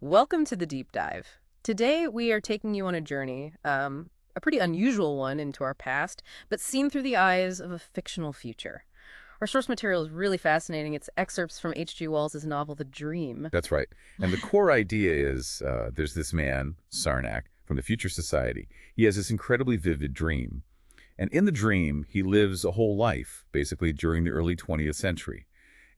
Welcome to the deep dive. Today we are taking you on a journey, a pretty unusual one into our past, but seen through the eyes of a fictional future. Our source material is really fascinating. It's excerpts from H.G. Wells's novel The Dream. That's right. And the core idea is there's this man, Sarnac, from the future society. He has this incredibly vivid dream. And in the dream, he lives a whole life, basically during the early 20th century,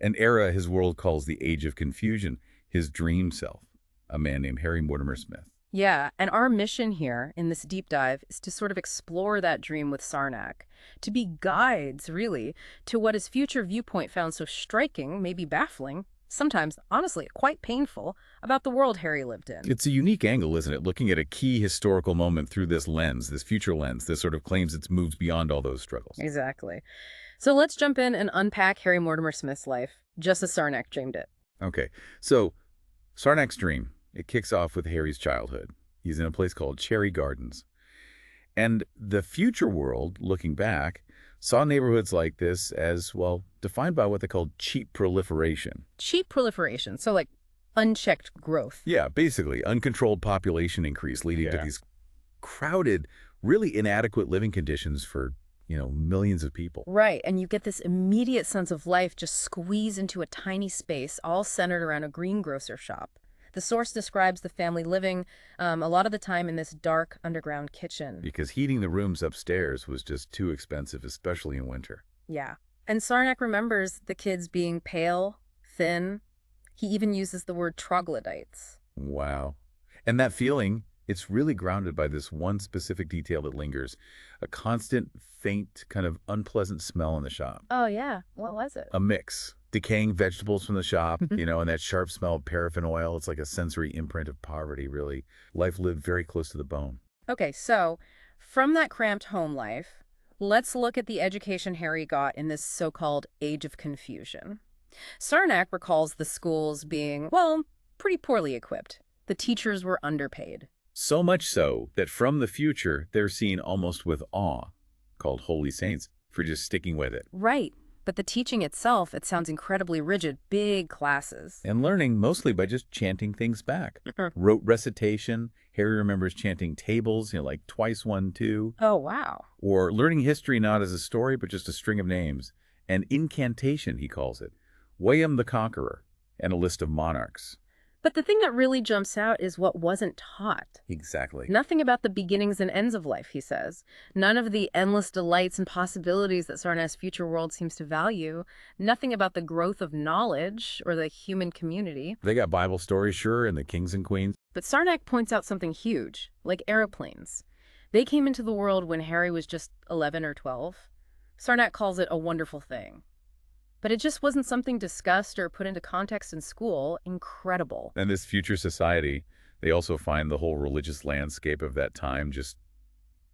an era his world calls the Age of Confusion, his dream self, a man named Henry Mortimer Smith. Yeah, and our mission here in this deep dive is to sort of explore that dream with Sarnac, to be guides, really, to what his future viewpoint found so striking, maybe baffling, sometimes, honestly, quite painful, about the world Harry lived in. It's a unique angle, isn't it? Looking at a key historical moment through this lens, this future lens, that sort of claims it moves beyond all those struggles. Exactly. So let's jump in and unpack Harry Mortimer Smith's life, just as Sarnac dreamed it. Okay, so Sarnac's dream. It kicks off with Harry's childhood. He's in a place called Cherry Gardens. And the future world, looking back, saw neighborhoods like this as, well, defined by what they called cheap proliferation. Cheap proliferation, so like unchecked growth. Yeah, basically, uncontrolled population increase leading to these crowded, really inadequate living conditions for, millions of people. Right, and you get this immediate sense of life just squeezed into a tiny space, all centered around a greengrocer shop. The source describes the family living a lot of the time in this dark underground kitchen. Because heating the rooms upstairs was just too expensive, especially in winter. Yeah. And Sarnac remembers the kids being pale, thin. He even uses the word troglodytes. Wow. And that feeling, it's really grounded by this one specific detail that lingers, a constant, faint, kind of unpleasant smell in the shop. Oh, yeah. What was it? A mix. Decaying vegetables from the shop, and that sharp smell of paraffin oil. It's like a sensory imprint of poverty, really. Life lived very close to the bone. Okay, so from that cramped home life, let's look at the education Harry got in this so-called Age of Confusion. Sarnac recalls the schools being, well, pretty poorly equipped. The teachers were underpaid. So much so that from the future, they're seen almost with awe, called holy saints, for just sticking with it. Right. But the teaching itself, it sounds incredibly rigid, big classes. And learning mostly by just chanting things back. Rote recitation. Harry remembers chanting tables, like twice one, two. Oh, wow. Or learning history not as a story, but just a string of names. An incantation, he calls it. William the Conqueror, and a list of monarchs. But the thing that really jumps out is what wasn't taught. Exactly. Nothing about the beginnings and ends of life, he says. None of the endless delights and possibilities that Sarnac's future world seems to value. Nothing about the growth of knowledge or the human community. They got Bible stories, sure, and the kings and queens. But Sarnac points out something huge, like airplanes. They came into the world when Harry was just 11 or 12. Sarnac calls it a wonderful thing. But it just wasn't something discussed or put into context in school. Incredible. And this future society, they also find the whole religious landscape of that time just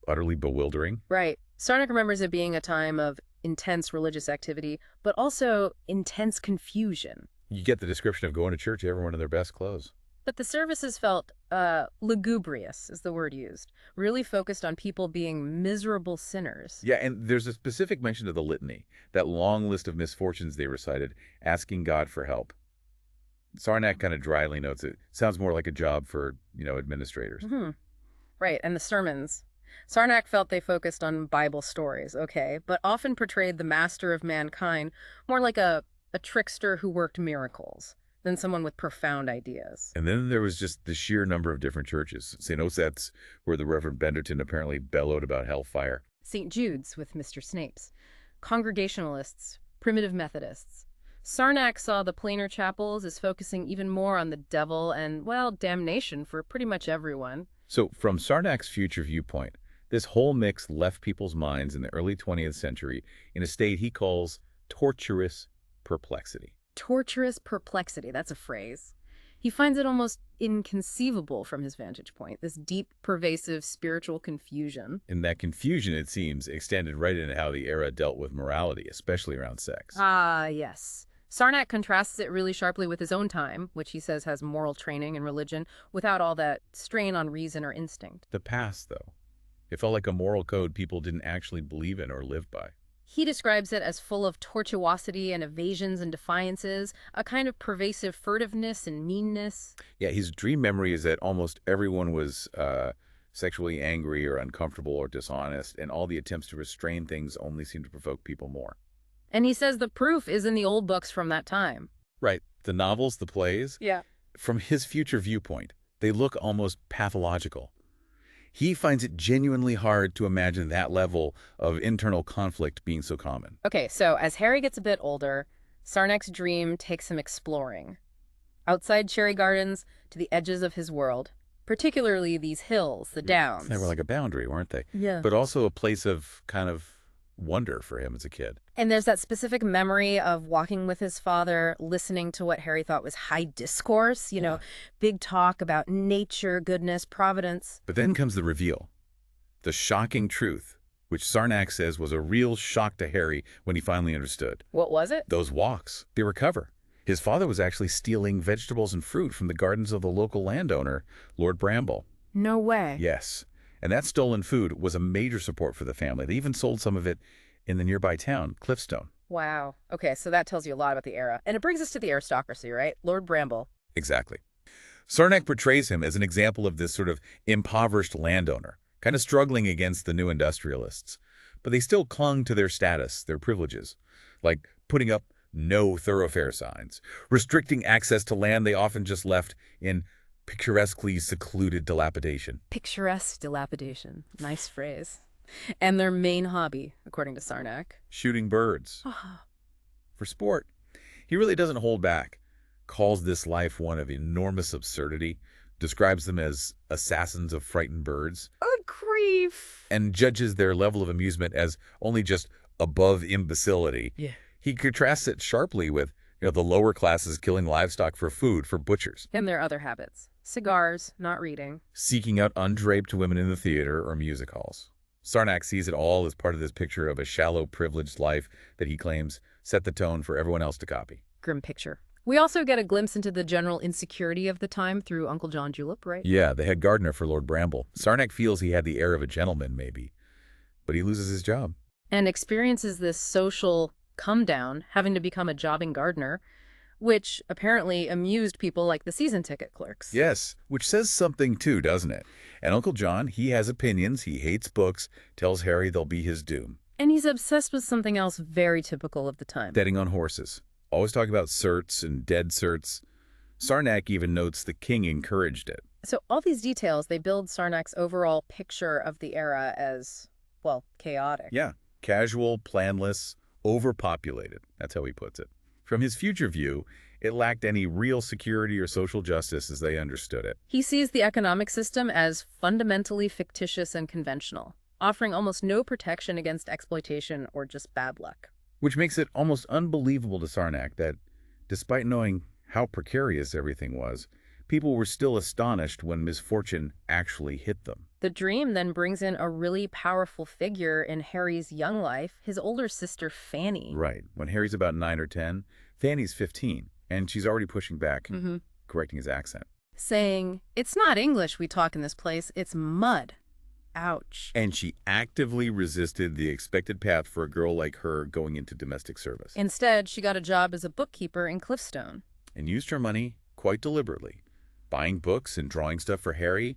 utterly bewildering. Right. Sarnac remembers it being a time of intense religious activity, but also intense confusion. You get the description of going to church, everyone in their best clothes. But the services felt lugubrious, is the word used, really focused on people being miserable sinners. Yeah, and there's a specific mention of the litany, that long list of misfortunes they recited, asking God for help. Sarnac kind of dryly notes it. Sounds more like a job for, administrators. Right, and the sermons. Sarnac felt they focused on Bible stories, okay, but often portrayed the master of mankind more like a trickster who worked miracles than someone with profound ideas. And then there was just the sheer number of different churches. St. Oset's, where the Reverend Benderton apparently bellowed about hellfire. St. Jude's with Mr. Snape's. Congregationalists, primitive Methodists. Sarnac saw the plainer chapels as focusing even more on the devil and, well, damnation for pretty much everyone. So from Sarnac's future viewpoint, this whole mix left people's minds in the early 20th century in a state he calls torturous perplexity. Torturous perplexity, that's a phrase. He finds it almost inconceivable from his vantage point, this deep, pervasive spiritual confusion. And that confusion, it seems, extended right into how the era dealt with morality, especially around sex. Ah, yes. Sarnac contrasts it really sharply with his own time, which he says has moral training and religion, without all that strain on reason or instinct. The past, though. It felt like a moral code people didn't actually believe in or live by. He describes it as full of tortuosity and evasions and defiances, a kind of pervasive furtiveness and meanness. Yeah, his dream memory is that almost everyone was sexually angry or uncomfortable or dishonest, and all the attempts to restrain things only seem to provoke people more. And he says the proof is in the old books from that time. Right. The novels, the plays, Yeah. from his future viewpoint, they look almost pathological. He finds it genuinely hard to imagine that level of internal conflict being so common. Okay, so as Harry gets a bit older, Sarnac's dream takes him exploring. Outside cherry gardens to the edges of his world, particularly these hills, the downs. They were like a boundary, weren't they? Yeah. But also a place of kind of wonder for him as a kid. And there's that specific memory of walking with his father, listening to what Harry thought was high discourse, big talk about nature, goodness, providence. But then comes the reveal, the shocking truth, which Sarnac says was a real shock to Harry when he finally understood. What was it? Those walks, they were cover. His father was actually stealing vegetables and fruit from the gardens of the local landowner, Lord Bramble. No way. Yes. And that stolen food was a major support for the family. They even sold some of it in the nearby town, Cliffstone. Wow. Okay, so that tells you a lot about the era. And it brings us to the aristocracy, right? Lord Bramble. Exactly. Sarnac portrays him as an example of this sort of impoverished landowner, kind of struggling against the new industrialists. But they still clung to their status, their privileges, like putting up no thoroughfare signs, restricting access to land they often just left in picturesquely secluded dilapidation. Picturesque dilapidation. Nice phrase. And their main hobby, according to Sarnac. Shooting birds. For sport. He really doesn't hold back, calls this life one of enormous absurdity, describes them as assassins of frightened birds. Oh, grief. And judges their level of amusement as only just above imbecility. Yeah. He contrasts it sharply with the lower classes killing livestock for food for butchers. And their other habits. Cigars, not reading. Seeking out undraped women in the theater or music halls. Sarnac sees it all as part of this picture of a shallow, privileged life that he claims set the tone for everyone else to copy. Grim picture. We also get a glimpse into the general insecurity of the time through Uncle John Julep, right? Yeah, the head gardener for Lord Bramble. Sarnac feels he had the air of a gentleman, maybe, but he loses his job. And experiences this social come-down, having to become a jobbing gardener, which apparently amused people like the season ticket clerks. Yes, which says something too, doesn't it? And Uncle John, he has opinions, he hates books, tells Harry they'll be his doom. And he's obsessed with something else very typical of the time. Betting on horses. Always talking about certs and dead certs. Sarnac even notes the king encouraged it. So all these details, they build Sarnac's overall picture of the era as, well, chaotic. Yeah, casual, planless, overpopulated. That's how he puts it. From his future view, it lacked any real security or social justice as they understood it. He sees the economic system as fundamentally fictitious and conventional, offering almost no protection against exploitation or just bad luck. Which makes it almost unbelievable to Sarnac that, despite knowing how precarious everything was, people were still astonished when misfortune actually hit them. The dream then brings in a really powerful figure in Harry's young life, his older sister, Fanny. Right. When Harry's about 9 or 10, Fanny's 15, and she's already pushing back, correcting his accent. Saying, "It's not English we talk in this place, it's mud." Ouch. And she actively resisted the expected path for a girl like her going into domestic service. Instead, she got a job as a bookkeeper in Cliffstone. And used her money quite deliberately, buying books and drawing stuff for Harry,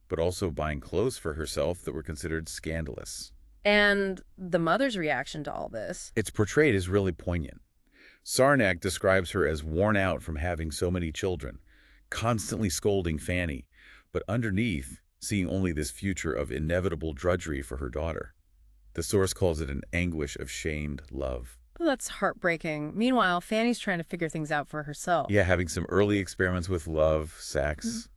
but also buying clothes for herself that were considered scandalous. And the mother's reaction to all this? It's portrayed as really poignant. Sarnac describes her as worn out from having so many children, constantly scolding Fanny, but underneath, seeing only this future of inevitable drudgery for her daughter. The source calls it an anguish of shamed love. Well, that's heartbreaking. Meanwhile, Fanny's trying to figure things out for herself. Yeah, having some early experiments with love, sex,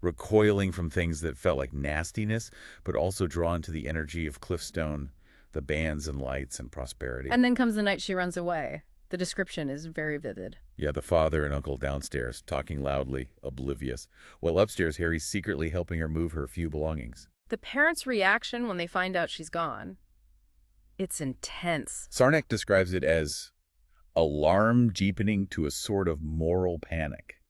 recoiling from things that felt like nastiness, but also drawn to the energy of Cliffstone, the bands and lights and prosperity. And then comes the night she runs away. The description is very vivid. Yeah, the father and uncle downstairs, talking loudly, oblivious, while upstairs Harry's secretly helping her move her few belongings. The parents' reaction when they find out she's gone, it's intense. Sarnac describes it as alarm deepening to a sort of moral panic.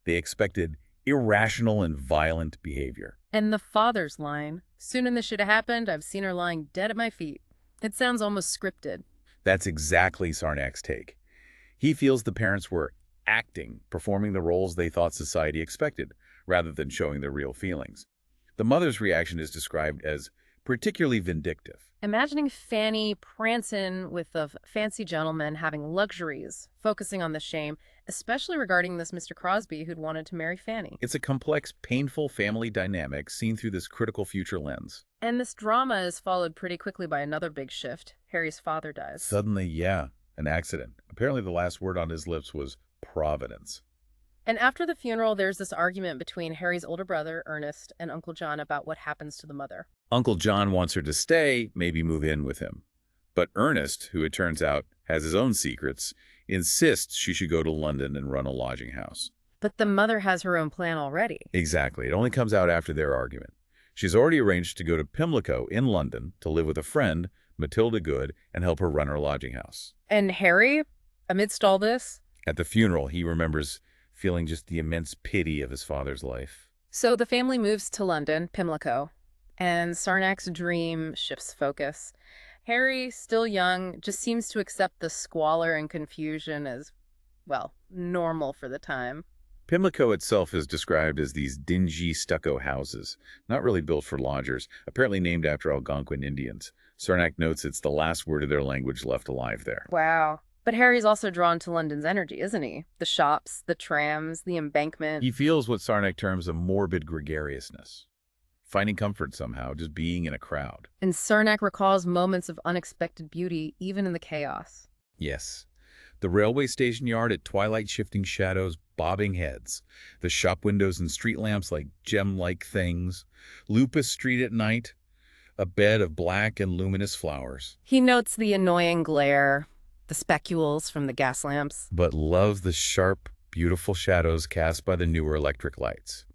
They expected irrational and violent behavior. And the father's line, "Sooner than this should have happened, I've seen her lying dead at my feet." It sounds almost scripted. That's exactly Sarnac's take. He feels the parents were acting, performing the roles they thought society expected, rather than showing their real feelings. The mother's reaction is described as particularly vindictive. Imagining Fanny prancing with the fancy gentleman having luxuries, focusing on the shame, especially regarding this Mr. Crosby who'd wanted to marry Fanny. It's a complex, painful family dynamic seen through this critical future lens. And this drama is followed pretty quickly by another big shift. Harry's father dies. Suddenly, yeah, an accident. Apparently the last word on his lips was Providence. And after the funeral, there's this argument between Harry's older brother, Ernest, and Uncle John about what happens to the mother. Uncle John wants her to stay, maybe move in with him. But Ernest, who it turns out has his own secrets, insists she should go to London and run a lodging house. But the mother has her own plan already. Exactly. It only comes out after their argument. She's already arranged to go to Pimlico in London to live with a friend, Matilda Good, and help her run her lodging house. And Harry, amidst all this? At the funeral, he remembers feeling just the immense pity of his father's life. So the family moves to London, Pimlico, and Sarnac's dream shifts focus. Harry, still young, just seems to accept the squalor and confusion as, well, normal for the time. Pimlico itself is described as these dingy stucco houses, not really built for lodgers, apparently named after Algonquin Indians. Sarnac notes it's the last word of their language left alive there. Wow. But Harry's also drawn to London's energy, isn't he? The shops, the trams, the embankment. He feels what Sarnac terms a morbid gregariousness, finding comfort somehow just being in a crowd. And Sarnac recalls moments of unexpected beauty, even in the chaos. Yes. The railway station yard at twilight, shifting shadows, bobbing heads. The shop windows and street lamps like gem-like things. Lupus Street at night, a bed of black and luminous flowers. He notes the annoying glare, the specules from the gas lamps. But loves the sharp, beautiful shadows cast by the newer electric lights.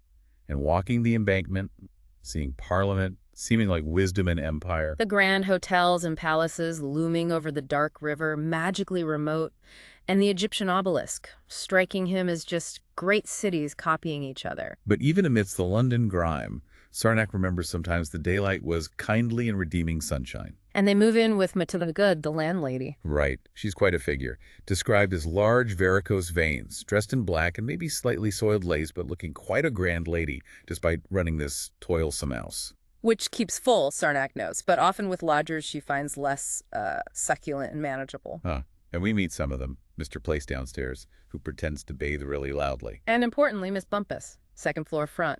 And walking the embankment, seeing Parliament, seeming like wisdom and empire. The grand hotels and palaces looming over the dark river, magically remote, and the Egyptian obelisk, striking him as just great cities copying each other. But even amidst the London grime, Sarnac remembers sometimes the daylight was kindly and redeeming sunshine. And they move in with Matilda Good, the landlady. Right. She's quite a figure. Described as large varicose veins, dressed in black and maybe slightly soiled lace, but looking quite a grand lady, despite running this toilsome house. Which keeps full, Sarnac knows, but often with lodgers she finds less succulent and manageable. And we meet some of them. Mr. Place downstairs, who pretends to bathe really loudly. And importantly, Miss Bumpus, second floor front,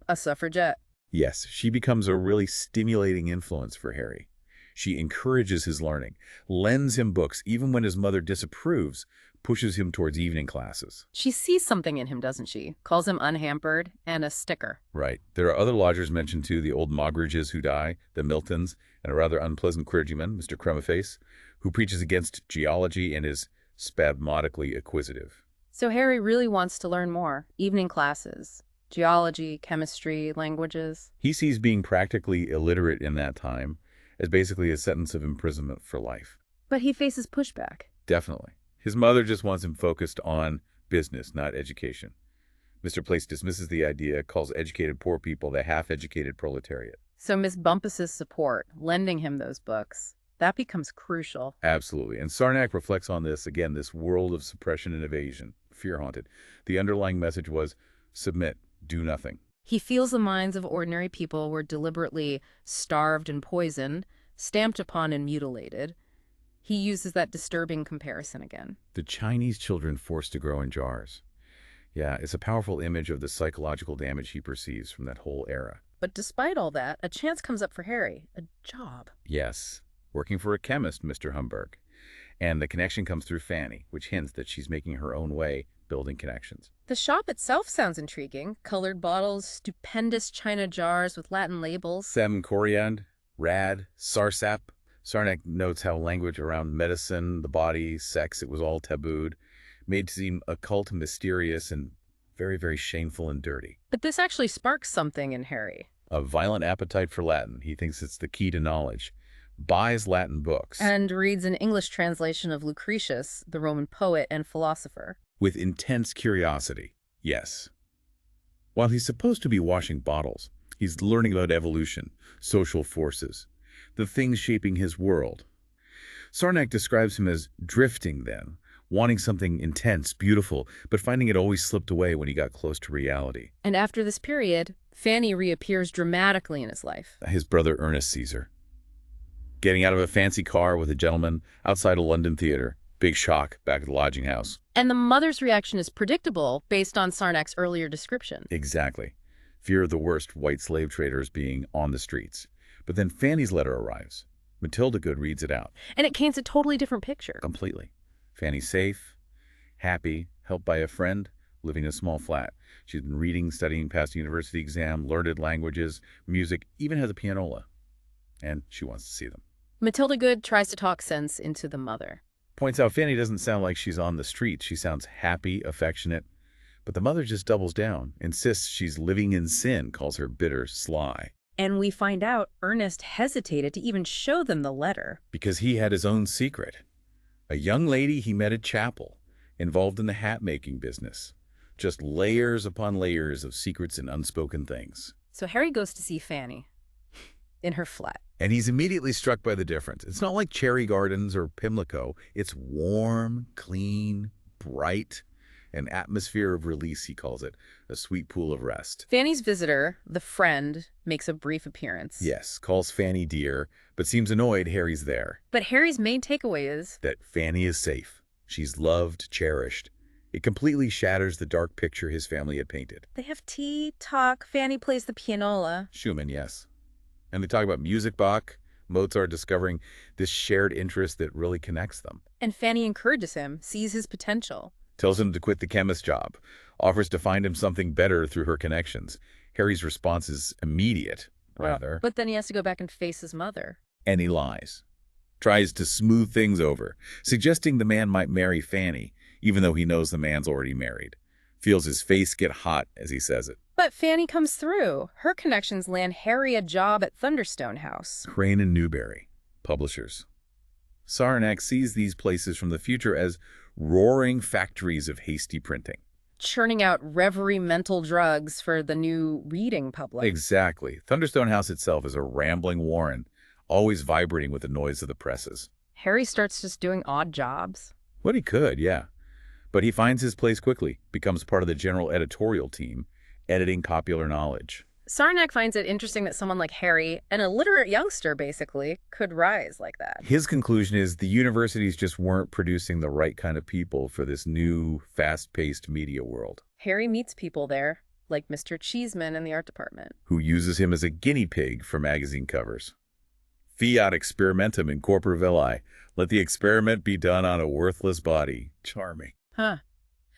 a suffragette. Yes, she becomes a really stimulating influence for Harry. She encourages his learning, lends him books even when his mother disapproves, pushes him towards evening classes. She sees something in him, doesn't she? Calls him unhampered and a sticker. Right. There are other lodgers mentioned too, the old Moggridges who die, the Miltons, and a rather unpleasant clergyman, Mr. Cremeface, who preaches against geology and is spasmodically acquisitive. So Harry really wants to learn more. Evening classes, geology, chemistry, languages. He sees being practically illiterate in that time as basically a sentence of imprisonment for life. But he faces pushback. Definitely. His mother just wants him focused on business, not education. Mr. Place dismisses the idea, calls educated poor people the half-educated proletariat. So Miss Bumpus's support, lending him those books, that becomes crucial. Absolutely. And Sarnac reflects on this, again, this world of suppression and evasion, fear-haunted. The underlying message was, submit, do nothing. He feels the minds of ordinary people were deliberately starved and poisoned, stamped upon and mutilated. He uses that disturbing comparison again. The Chinese children forced to grow in jars. Yeah, it's a powerful image of the psychological damage he perceives from that whole era. But despite all that, a chance comes up for Harry, a job. Yes, working for a chemist, Mr. Humberg. And the connection comes through Fanny, which hints that she's making her own way, building connections. The shop itself sounds intriguing. Colored bottles, stupendous china jars with Latin labels. Sem coriand, rad, sarsap. Sarnac notes how language around medicine, the body, sex, it was all tabooed, made to seem occult and mysterious and very, very shameful and dirty. But this actually sparks something in Harry. A violent appetite for Latin. He thinks it's the key to knowledge. Buys Latin books. And reads an English translation of Lucretius, the Roman poet and philosopher. With intense curiosity, yes. While he's supposed to be washing bottles, he's learning about evolution, social forces, the things shaping his world. Sarnac describes him as drifting then, wanting something intense, beautiful, but finding it always slipped away when he got close to reality. And after this period, Fanny reappears dramatically in his life. His brother Ernest sees her, getting out of a fancy car with a gentleman outside a London theater. Big shock back at the lodging house. And the mother's reaction is predictable based on Sarnac's earlier description. Exactly. Fear of the worst white slave traders being on the streets. But then Fanny's letter arrives. Matilda Good reads it out. And it paints a totally different picture. Completely. Fanny's safe, happy, helped by a friend, living in a small flat. She's been reading, studying, past the university exam, learned languages, music, even has a pianola. And she wants to see them. Matilda Good tries to talk sense into the mother. Points out Fanny doesn't sound like she's on the streets. She sounds happy, affectionate. But the mother just doubles down, insists she's living in sin, calls her bitter, sly. And we find out Ernest hesitated to even show them the letter. Because he had his own secret. A young lady he met at chapel, involved in the hat-making business. Just layers upon layers of secrets and unspoken things. So Harry goes to see Fanny in her flat. And he's immediately struck by the difference. It's not like Cherry Gardens or Pimlico. It's warm, clean, bright, an atmosphere of release, he calls it, a sweet pool of rest. Fanny's visitor, the friend, makes a brief appearance. Yes, calls Fanny dear, but seems annoyed Harry's there. But Harry's main takeaway is that Fanny is safe. She's loved, cherished. It completely shatters the dark picture his family had painted. they have tea, talk, Fanny plays the pianola. Schumann, yes. And they talk about music, Bach, Mozart, discovering this shared interest that really connects them. And Fanny encourages him, sees his potential. Tells him to quit the chemist job, offers to find him something better through her connections. Harry's response is immediate, rather. But then he has to go back and face his mother. And he lies. Tries to smooth things over, suggesting the man might marry Fanny, even though he knows the man's already married. Feels his face get hot as he says it. But Fanny comes through. Her connections land Harry a job at Thunderstone House. Crane and Newberry, publishers. Sarnac sees these places from the future as roaring factories of hasty printing. Churning out reverie mental drugs for the new reading public. Exactly. Thunderstone House itself is a rambling warren, always vibrating with the noise of the presses. Harry starts just doing odd jobs. What he could, yeah. But he finds his place quickly, becomes part of the general editorial team, editing popular knowledge. Sarnac finds it interesting that someone like Harry, an illiterate youngster basically, could rise like that. His conclusion is the universities just weren't producing the right kind of people for this new, fast-paced media world. Harry meets people there, like Mr. Cheeseman in the art department. Who uses him as a guinea pig for magazine covers. Fiat experimentum in corpore villi. Let the experiment be done on a worthless body. Charming. Huh.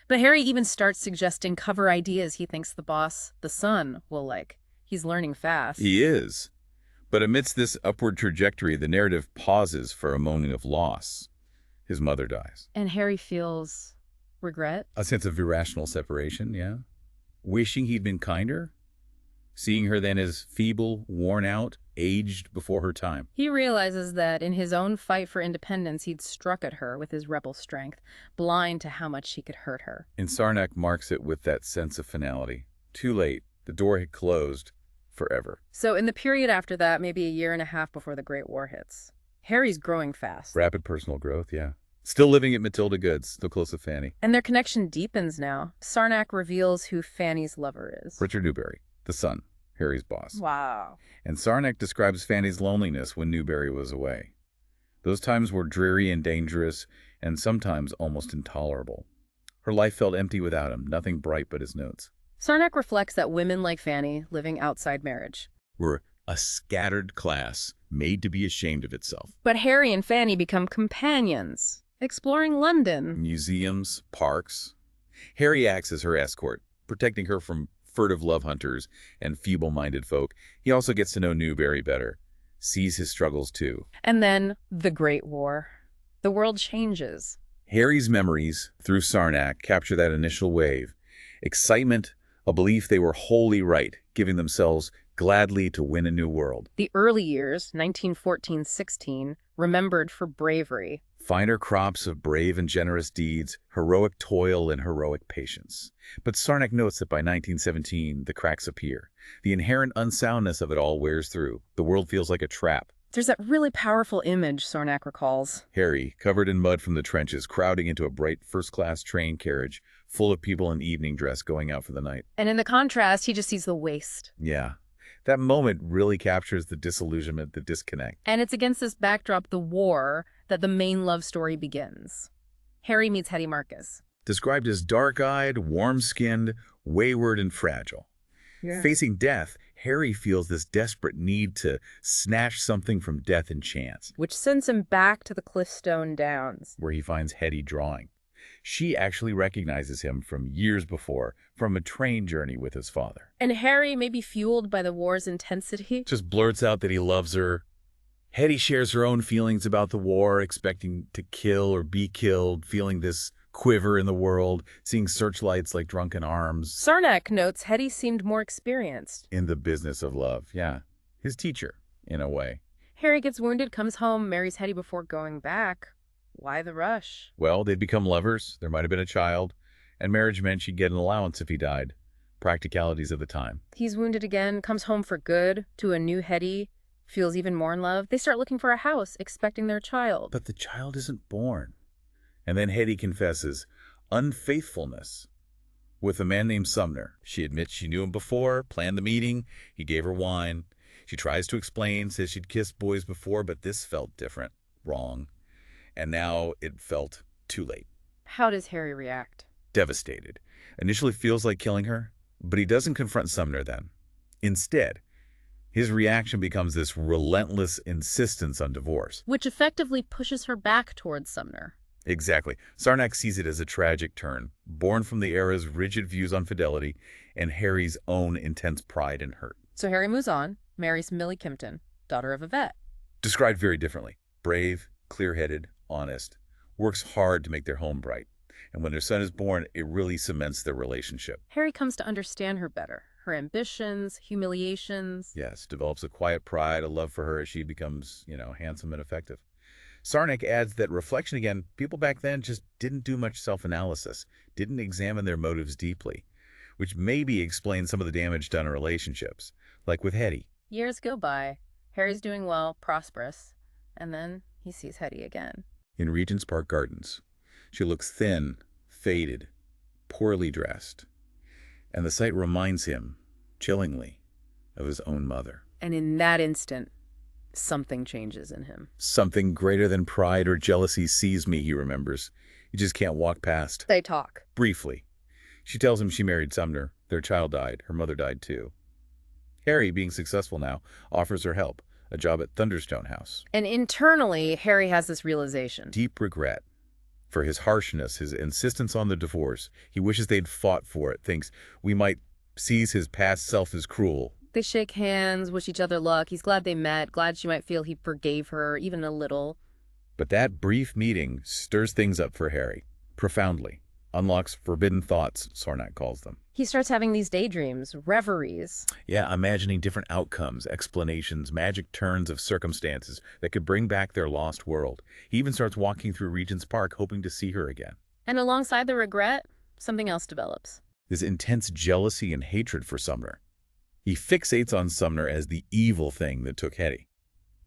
But Harry even starts suggesting cover ideas he thinks the boss, the son, will like. He's learning fast. He is. But amidst this upward trajectory, the narrative pauses for a moment of loss. His mother dies. And Harry feels regret. A sense of irrational separation, yeah. Wishing he'd been kinder. Seeing her then as feeble, worn out, aged before her time. He realizes that in his own fight for independence, he'd struck at her with his rebel strength, blind to how much he could hurt her. And Sarnac marks it with that sense of finality. Too late. The door had closed forever. So in the period after that, maybe a year and a half before the Great War hits, Harry's growing fast. Rapid personal growth, yeah. Still living at Matilda Good's, still close to Fanny. And their connection deepens now. Sarnac reveals who Fanny's lover is. Richard Newberry, the son, Harry's boss. Wow. And Sarnac describes Fanny's loneliness when Newberry was away. Those times were dreary and dangerous, and sometimes almost intolerable. Her life felt empty without him, nothing bright but his notes. Sarnac reflects that women like Fanny, living outside marriage, Were a scattered class, made to be ashamed of itself. but Harry and Fanny become companions, exploring London. Museums, parks. Harry acts as her escort, protecting her from furtive love hunters and feeble-minded folk. He also gets to know Newberry better, sees his struggles too. And then the Great War. The world changes. Harry's memories, through Sarnac, capture that initial wave. Excitement, a belief they were wholly right, giving themselves gladly to win a new world. The early years, 1914-16, remembered for bravery. Finer crops of brave and generous deeds, heroic toil and heroic patience. But Sarnac notes that by 1917, the cracks appear. The inherent unsoundness of it all wears through. The world feels like a trap. There's that really powerful image Sarnac recalls. Harry, covered in mud from the trenches, crowding into a bright first-class train carriage full of people in evening dress going out for the night. And in the contrast, he just sees the waste. Yeah. That moment really captures the disillusionment, the disconnect. And it's against this backdrop, the war, that the main love story begins. Harry meets Hetty Marcus. Described as dark-eyed, warm-skinned, wayward, and fragile. Yeah. Facing death, Harry feels this desperate need to snatch something from death and chance, Which sends him back to the Cliffstone Downs. where he finds Hetty drawing. She actually recognizes him from years before, from a train journey with his father. And Harry, maybe fueled by the war's intensity, Just blurts out that he loves her. Hetty shares her own feelings about the war, expecting to kill or be killed, feeling this quiver in the world, seeing searchlights like drunken arms. Sarnac notes Hetty seemed more experienced. In the business of love, yeah. His teacher, in a way. Harry gets wounded, comes home, marries Hetty before going back. Why the rush? Well, they'd become lovers, there might have been a child, and marriage meant she'd get an allowance if he died. Practicalities of the time. He's wounded again, comes home for good, to a new Hetty, feels even more in love. They start looking for a house, expecting their child. But the child isn't born. And then Hetty confesses unfaithfulness with a man named Sumner. She admits she knew him before, planned the meeting, he gave her wine. She tries to explain, says she'd kissed boys before, but this felt different, wrong. And now it felt too late. How does Harry react? Devastated. Initially feels like killing her, but he doesn't confront Sumner then. Instead, his reaction becomes this relentless insistence on divorce. Which effectively pushes her back towards Sumner. Exactly. Sarnac sees it as a tragic turn, born from the era's rigid views on fidelity and Harry's own intense pride and hurt. So Harry moves on, marries Millie Kimpton, daughter of a vet. Described very differently. Brave, clear-headed, honest, works hard to make their home bright. And when their son is born, it really cements their relationship. Harry comes to understand her better, her ambitions, humiliations. Yes, develops a quiet pride, a love for her as she becomes, handsome and effective. Sarnac adds that reflection again, people back then just didn't do much self-analysis, didn't examine their motives deeply, which maybe explains some of the damage done in relationships, like with Hetty. Years go by. Harry's doing well, prosperous, and then he sees Hetty again. In Regent's Park Gardens, she looks thin, faded, poorly dressed, and the sight reminds him, chillingly, of his own mother. And in that instant, something changes in him. Something greater than pride or jealousy sees me, he remembers. He just can't walk past. They talk. Briefly. She tells him she married Sumner. Their child died. Her mother died too. Harry, being successful now, offers her help, a job at Thunderstone House. And internally, Harry has this realization. Deep regret for his harshness, his insistence on the divorce. He wishes they'd fought for it, thinks we might seize his past self as cruel. They shake hands, wish each other luck. He's glad they met, glad she might feel he forgave her, even a little. But that brief meeting stirs things up for Harry, profoundly. Unlocks forbidden thoughts, Sarnac calls them. He starts having these daydreams, reveries. Yeah, imagining different outcomes, explanations, magic turns of circumstances that could bring back their lost world. He even starts walking through Regent's Park, hoping to see her again. And alongside the regret, something else develops. This intense jealousy and hatred for Sumner. He fixates on Sumner as the evil thing that took Hetty.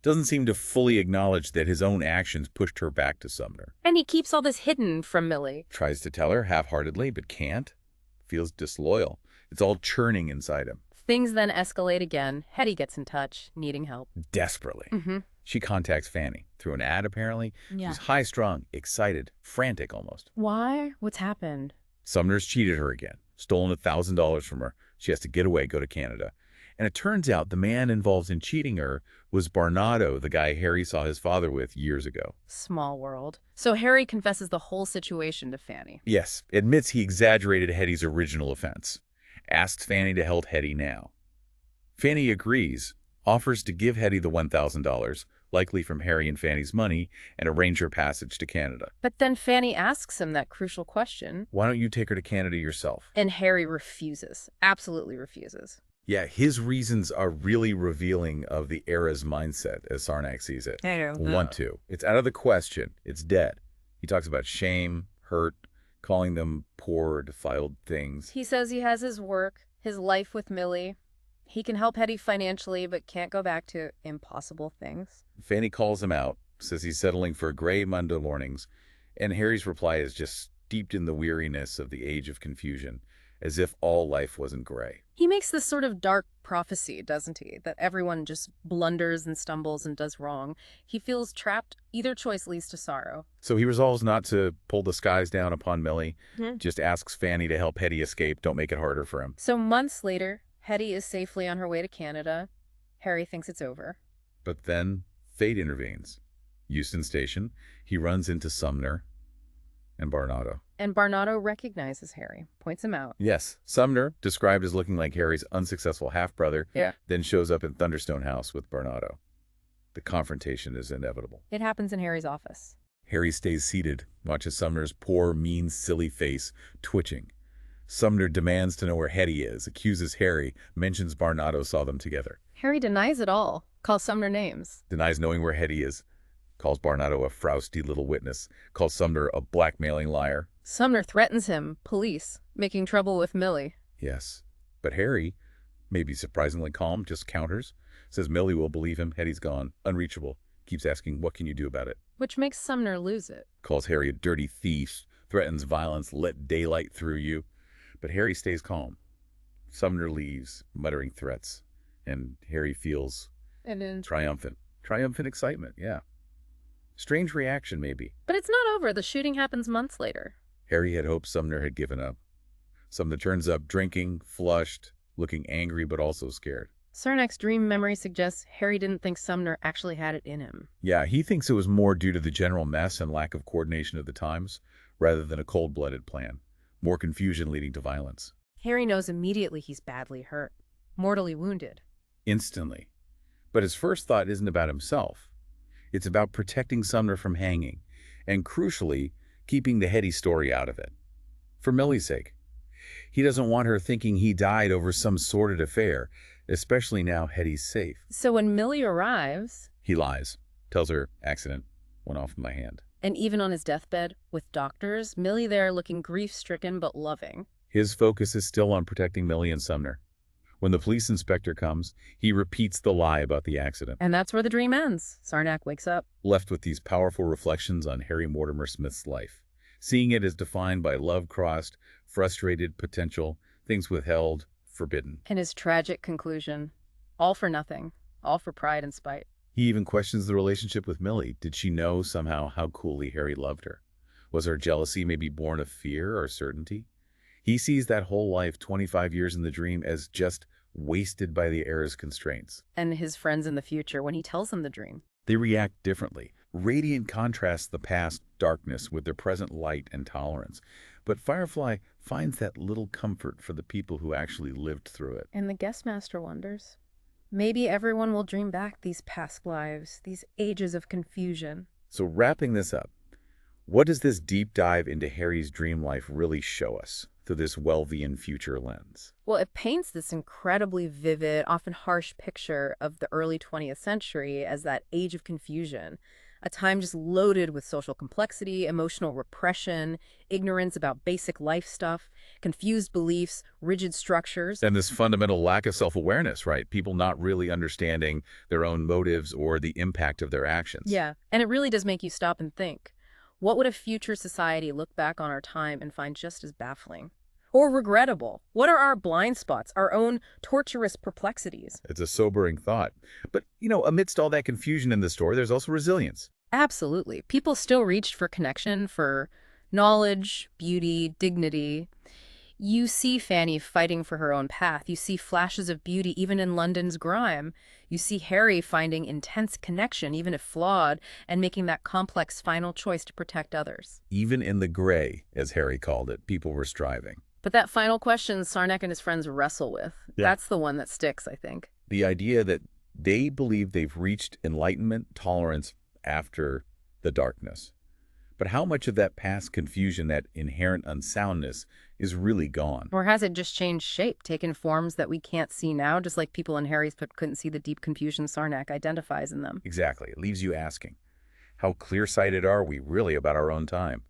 Doesn't seem to fully acknowledge that his own actions pushed her back to Sumner. And he keeps all this hidden from Millie. Tries to tell her half-heartedly, but can't. Feels disloyal. It's all churning inside him. Things then escalate again. Hetty gets in touch, needing help. Desperately. Mm-hmm. She contacts Fanny. Through an ad, apparently. Yeah. She's high-strung, excited, frantic almost. Why? What's happened? Sumner's cheated her again. Stolen $1,000 from her. She has to get away, go to Canada. And it turns out the man involved in cheating her was Barnado, the guy Harry saw his father with years ago. Small world. So Harry confesses the whole situation to Fanny. Yes, admits he exaggerated Hetty's original offense. Asks Fanny to help Hetty now. Fanny agrees, offers to give Hetty the $1,000, likely from Harry and Fanny's money, and arrange her passage to Canada. But then Fanny asks him that crucial question. Why don't you take her to Canada yourself? And Harry refuses. Absolutely refuses. Yeah, his reasons are really revealing of the era's mindset, as Sarnac sees it. Want to. It's out of the question. It's dead. He talks about shame, hurt, calling them poor, defiled things. He says he has his work, his life with Millie. He can help Hetty financially, but can't go back to impossible things. Fanny calls him out, says he's settling for gray Monday mornings, and Harry's reply is just steeped in the weariness of the age of confusion, as if all life wasn't gray. He makes this sort of dark prophecy, doesn't he? That everyone just blunders and stumbles and does wrong. He feels trapped. Either choice leads to sorrow. So he resolves not to pull the skies down upon Millie, Hmm. just asks Fanny to help Hetty escape. Don't make it harder for him. So months later, Hetty is safely on her way to Canada. Harry thinks it's over. But then fate intervenes. Euston Station, he runs into Sumner and Barnado. And Barnado recognizes Harry, points him out. Yes, Sumner, described as looking like Harry's unsuccessful half-brother, Yeah. then shows up in Thunderstone House with Barnado. The confrontation is inevitable. It happens in Harry's office. Harry stays seated, watches Sumner's poor, mean, silly face twitching. Sumner demands to know where Hetty is, accuses Harry, mentions Barnado saw them together. Harry denies it all, calls Sumner names. Denies knowing where Hetty is, calls Barnado a frowsty little witness, calls Sumner a blackmailing liar. Sumner threatens him, police, making trouble with Millie. Yes, but Harry, maybe surprisingly calm, just counters, says Millie will believe him, Hetty's gone, unreachable, keeps asking what can you do about it. Which makes Sumner lose it. Calls Harry a dirty thief, threatens violence, let daylight through you. But Harry stays calm. Sumner leaves, muttering threats, and Harry feels And then... triumphant. Triumphant excitement, yeah. Strange reaction, maybe. But it's not over. The shooting happens months later. Harry had hoped Sumner had given up. Sumner turns up drinking, flushed, looking angry but also scared. Sarnac's dream memory suggests Harry didn't think Sumner actually had it in him. Yeah, he thinks it was more due to the general mess and lack of coordination of the times, rather than a cold-blooded plan. More confusion leading to violence. Harry knows immediately he's badly hurt, mortally wounded. Instantly. But his first thought isn't about himself. It's about protecting Sumner from hanging, and crucially, keeping the Hetty story out of it. For Millie's sake. He doesn't want her thinking he died over some sordid affair, especially now Hetty's safe. So when Millie arrives... He lies, tells her, accident, went off in my hand. And even on his deathbed, with doctors, Millie there looking grief-stricken but loving. His focus is still on protecting Millie and Sumner. When the police inspector comes, he repeats the lie about the accident. And that's where the dream ends. Sarnac wakes up. Left with these powerful reflections on Henry Mortimer Smith's life, seeing it as defined by love-crossed, frustrated potential, things withheld, forbidden. And his tragic conclusion. All for nothing. All for pride and spite. He even questions the relationship with Millie. Did she know somehow how coolly Harry loved her? Was her jealousy maybe born of fear or certainty? He sees that whole life, 25 years in the dream, as just wasted by the era's constraints. And his friends in the future when he tells them the dream. They react differently. Radiant contrasts the past darkness with their present light and tolerance. But Firefly finds that little comfort for the people who actually lived through it. And the guest master wonders, maybe everyone will dream back these past lives, these ages of confusion. So wrapping this up, what does this deep dive into Harry's dream life really show us through this Welvian future lens? Well, it paints this incredibly vivid, often harsh picture of the early 20th century as that age of confusion, a time just loaded with social complexity, emotional repression, ignorance about basic life stuff, confused beliefs, rigid structures. And this fundamental lack of self-awareness, right? People not really understanding their own motives or the impact of their actions. Yeah, and it really does make you stop and think. What would a future society look back on our time and find just as baffling? Or regrettable? What are our blind spots, our own torturous perplexities? It's a sobering thought. But, amidst all that confusion in the story, there's also resilience. Absolutely. People still reached for connection, for knowledge, beauty, dignity. You see Fanny fighting for her own path. You see flashes of beauty even in London's grime. You see Harry finding intense connection, even if flawed, and making that complex final choice to protect others. Even in the gray, as Harry called it, people were striving. But that final question Sarnac and his friends wrestle with, that's the one that sticks, I think. The idea that they believe they've reached enlightenment, tolerance after the darkness. But how much of that past confusion, that inherent unsoundness, is really gone? Or has it just changed shape, taken forms that we can't see now, just like people in Harry's book couldn't see the deep confusion Sarnac identifies in them? Exactly. It leaves you asking, how clear-sighted are we really about our own time?